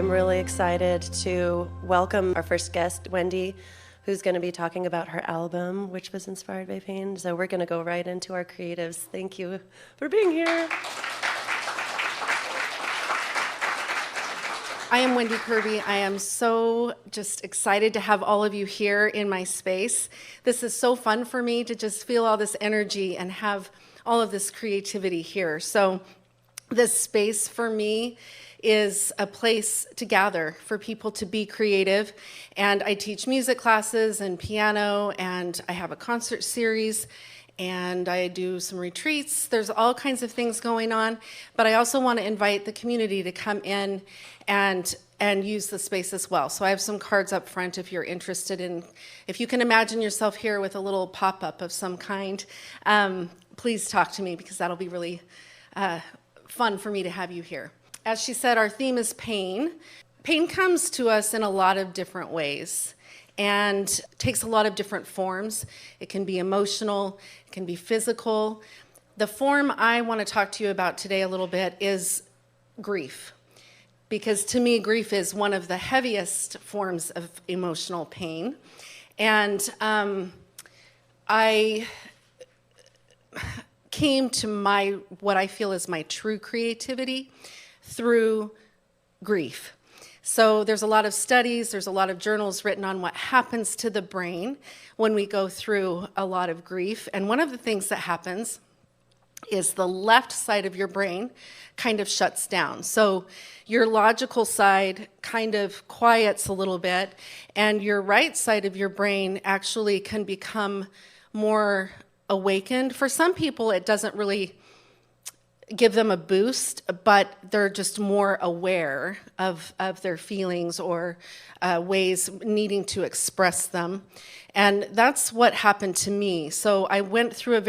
I'm really excited to welcome our first guest, Wendi, who's going to be talking about her album, which was inspired by pain. So we're going to go right into our creatives. Thank you for being here. I am Wendi Kirby. I am so just excited to have all of you here in my space. This is so fun for me to just feel all this energy and have all of this creativity here. So this space for me is a place to gather for people to be creative. And I teach music classes and piano, and I have a concert series, and I do some retreats. There's all kinds of things going on, but I also want to invite the community to come in and use the space as well. So I have some cards up front if you're interested in, if you can imagine yourself here with a little pop-up of some kind, please talk to me, because that'll be really fun for me to have you here. As she said, our theme is pain. Pain comes to us in a lot of different ways and takes a lot of different forms. It can be emotional, it can be physical. The form I want to talk to you about today a little bit is grief, because to me, grief is one of the heaviest forms of emotional pain. And I came to what I feel is my true creativity through grief. So there's a lot of studies, there's a lot of journals written on what happens to the brain when we go through a lot of grief. And one of the things that happens is the left side of your brain kind of shuts down. So your logical side kind of quiets a little bit, and your right side of your brain actually can become more awakened. For some people, it doesn't really give them a boost, but they're just more aware of their feelings or ways needing to express them. And that's what happened to me. So I went through a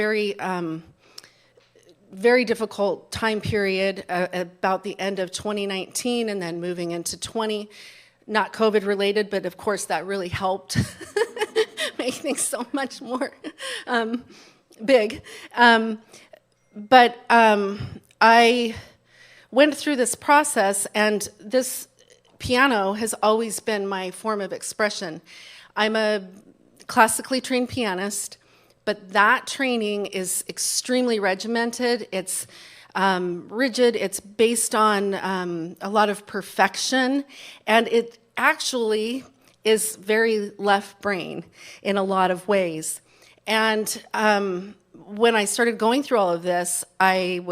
very difficult time period about the end of 2019 and then moving into 20. Not COVID related, but of course that really helped make things so much more big. But I went through this process, and this piano has always been my form of expression. I'm a classically trained pianist, but that training is extremely regimented. It's rigid. It's based on a lot of perfection, and it actually is very left brain in a lot of ways. And when I started going through all of this, I'd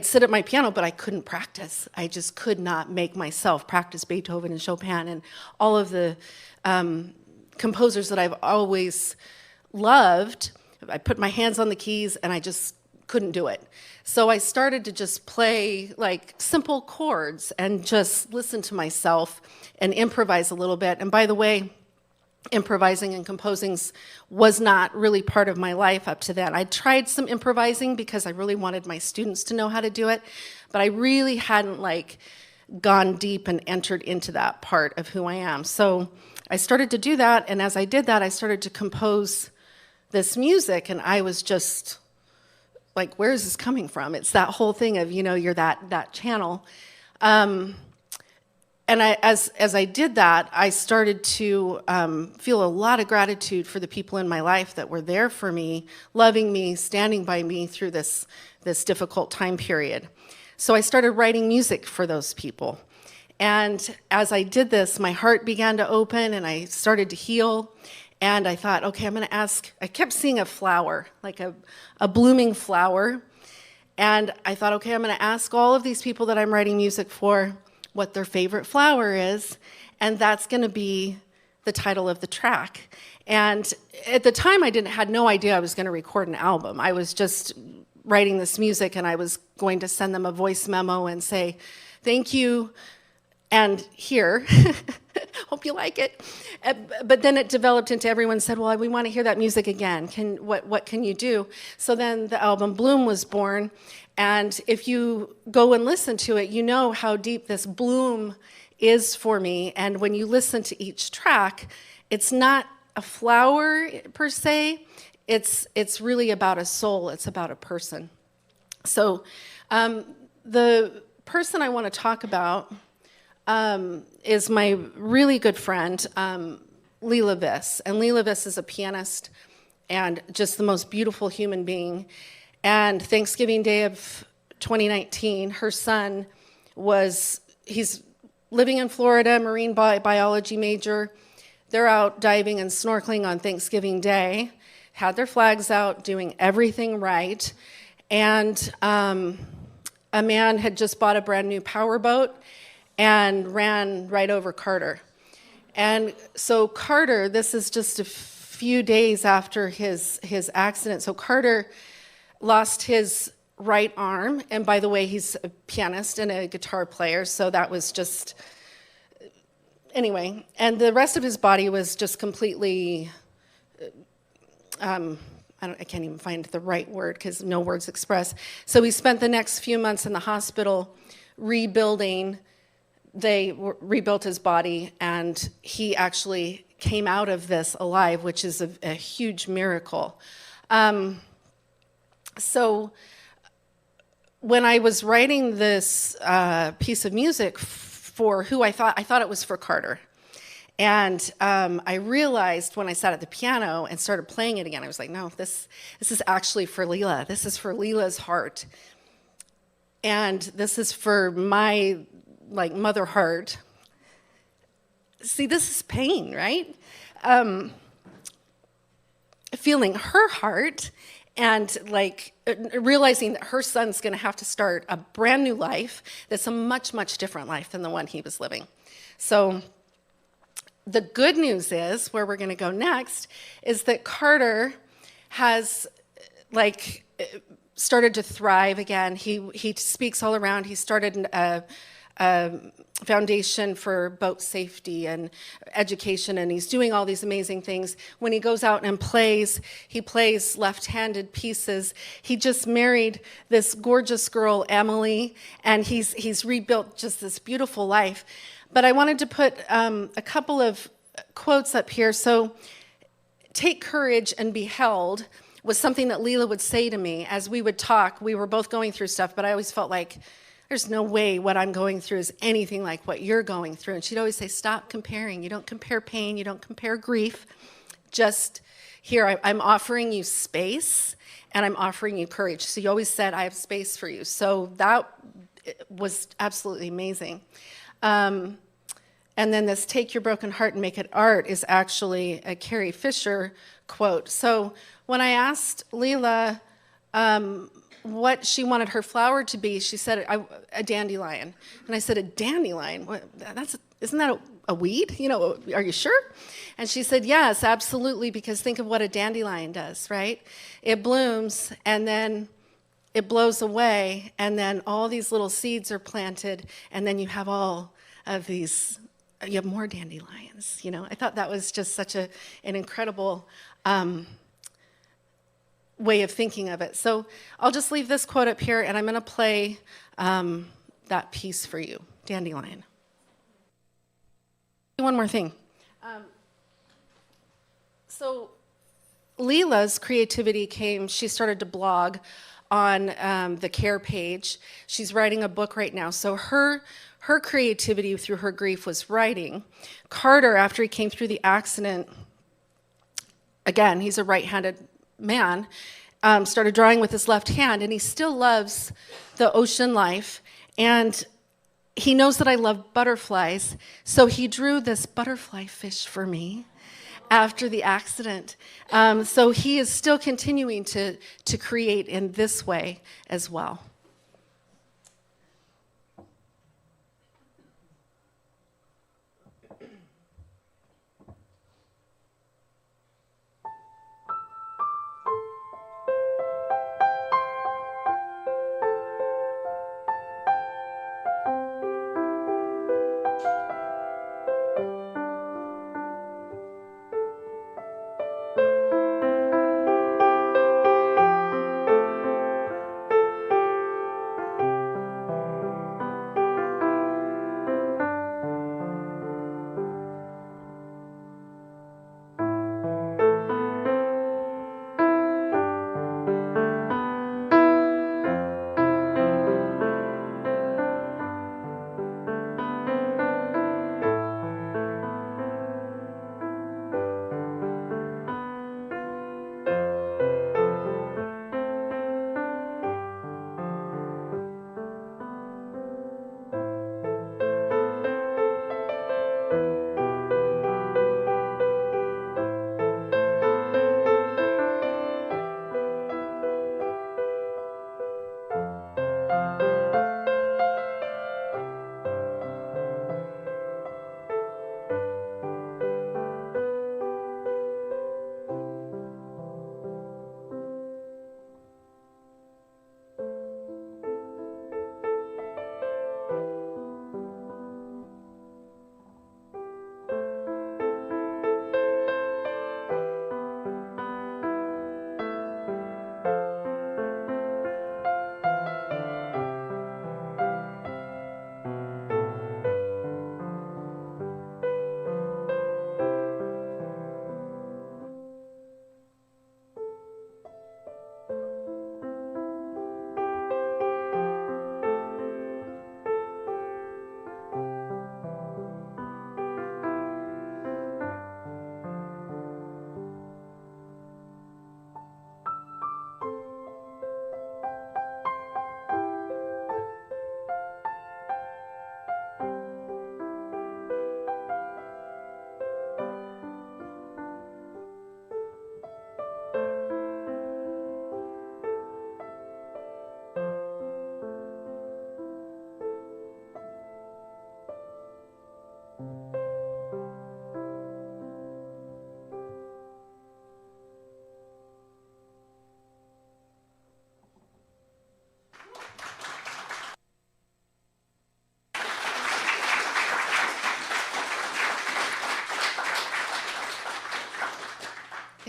sit at my piano, but I couldn't practice. I just could not make myself practice Beethoven and Chopin and all of the composers that I've always loved. I put my hands on the keys and I just couldn't do it. So I started to just play like simple chords and just listen to myself and improvise a little bit. And by the way, improvising and composing was not really part of my life up to then. I tried some improvising because I really wanted my students to know how to do it, but I really hadn't gone deep and entered into that part of who I am. So I started to do that, and as I did that, I started to compose this music, and I was just like, where is this coming from? It's that whole thing of, you're that channel. And as I did that, I started to feel a lot of gratitude for the people in my life that were there for me, loving me, standing by me through this difficult time period. So I started writing music for those people. And as I did this, my heart began to open and I started to heal. And I thought, okay, I'm going to ask. I kept seeing a flower, like a blooming flower. And I thought, okay, I'm going to ask all of these people that I'm writing music for what their favorite flower is, and that's going to be the title of the track. And at the time, I had no idea I was going to record an album. I was just writing this music, and I was going to send them a voice memo and say, thank you, and here, hope you like it. But then it developed into everyone said, well, we want to hear that music again. What can you do? So then the album Bloom was born. And if you go and listen to it, you know how deep this bloom is for me. And when you listen to each track, it's not a flower per se. It's really about a soul. It's about a person. So the person I want to talk about is my really good friend, Leela Viss. And Leela Viss is a pianist and just the most beautiful human being. And Thanksgiving Day of 2019, her son he's living in Florida, marine biology major. They're out diving and snorkeling on Thanksgiving Day, had their flags out, doing everything right. And a man had just bought a brand new powerboat and ran right over Carter. And so Carter, this is just a few days after his accident. So Carter lost his right arm, and by the way, he's a pianist and a guitar player, so that was just, anyway. And the rest of his body was just completely, I can't even find the right word because no words express. So he spent the next few months in the hospital rebuilding. They rebuilt his body, and he actually came out of this alive, which is a huge miracle. So when I was writing this piece of music for who I thought it was for Carter. And I realized when I sat at the piano and started playing it again, I was like, no, this is actually for Leela. This is for Leela's heart. And this is for my mother heart. See, this is pain, right? Feeling her heart and realizing that her son's going to have to start a brand new life that's a much, much different life than the one he was living. So the good news is, where we're going to go next, is that Carter has started to thrive again. He speaks all around. He started a foundation for boat safety and education, and he's doing all these amazing things. When he goes out and plays, he plays left-handed pieces. He just married this gorgeous girl, Emily, and he's rebuilt just this beautiful life. But I wanted to put a couple of quotes up here. So, take courage and be held was something that Leela would say to me as we would talk. We were both going through stuff, but I always felt like there's no way what I'm going through is anything like what you're going through. And she'd always say, stop comparing. You don't compare pain. You don't compare grief. Just here, I'm offering you space, and I'm offering you courage. So you always said, I have space for you. So that was absolutely amazing. And then this, take your broken heart and make it art, is actually a Carrie Fisher quote. So when I asked Leela what she wanted her flower to be, she said a dandelion. And I said, a dandelion? Isn't that a weed? Are you sure? And she said, yes, absolutely, because think of what a dandelion does, right? It blooms, and then it blows away, and then all these little seeds are planted, and then you have all of these, you have more dandelions. I thought that was just such an incredible way of thinking of it. So I'll just leave this quote up here, and I'm going to play that piece for you, Dandelion. One more thing. So Leela's creativity came, she started to blog on the CARE page. She's writing a book right now. So her creativity through her grief was writing. Carter, after he came through the accident, again, he's a right-handed man, started drawing with his left hand, and he still loves the ocean life, and he knows that I love butterflies, so he drew this butterfly fish for me after the accident. So he is still continuing to create in this way as well.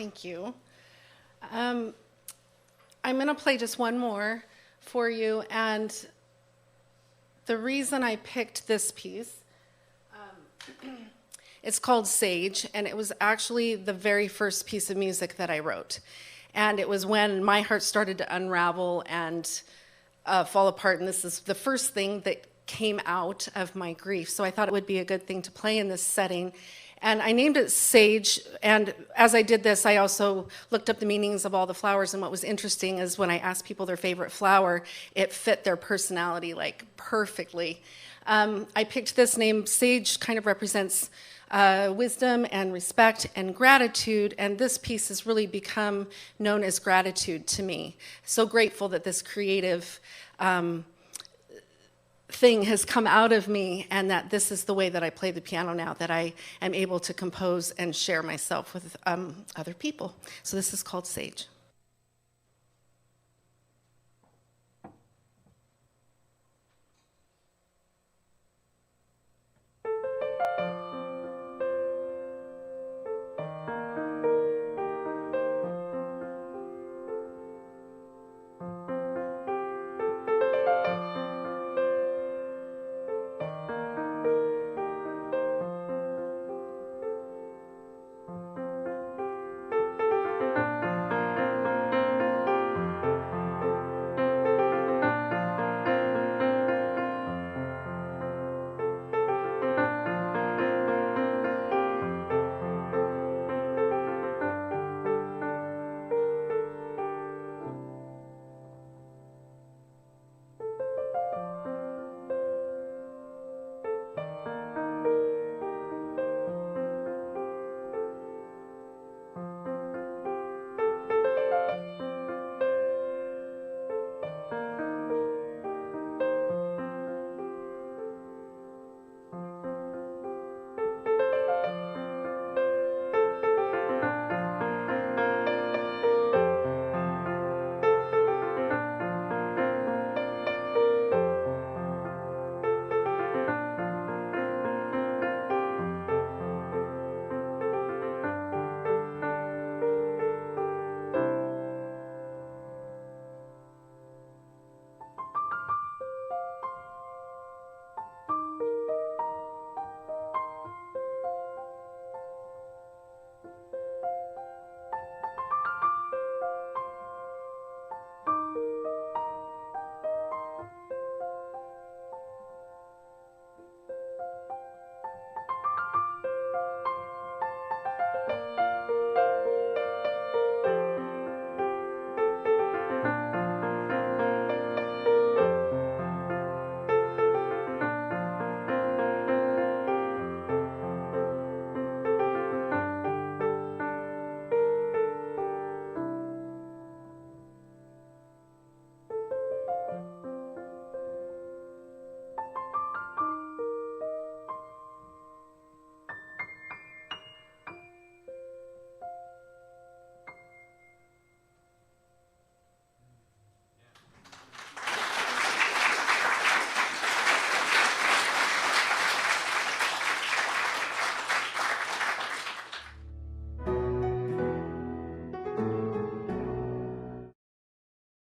Thank you. I'm going to play just one more for you, and the reason I picked this piece, it's called Sage, and it was actually the very first piece of music that I wrote. And it was when my heart started to unravel and fall apart, and this is the first thing that came out of my grief. So I thought it would be a good thing to play in this setting. And I named it Sage, and as I did this, I also looked up the meanings of all the flowers, and what was interesting is when I asked people their favorite flower, it fit their personality like perfectly. I picked this name. Sage kind of represents wisdom and respect and gratitude, and this piece has really become known as gratitude to me. So grateful that this creative thing has come out of me, and that this is the way that I play the piano now, that I am able to compose and share myself with other people. So this is called Sage.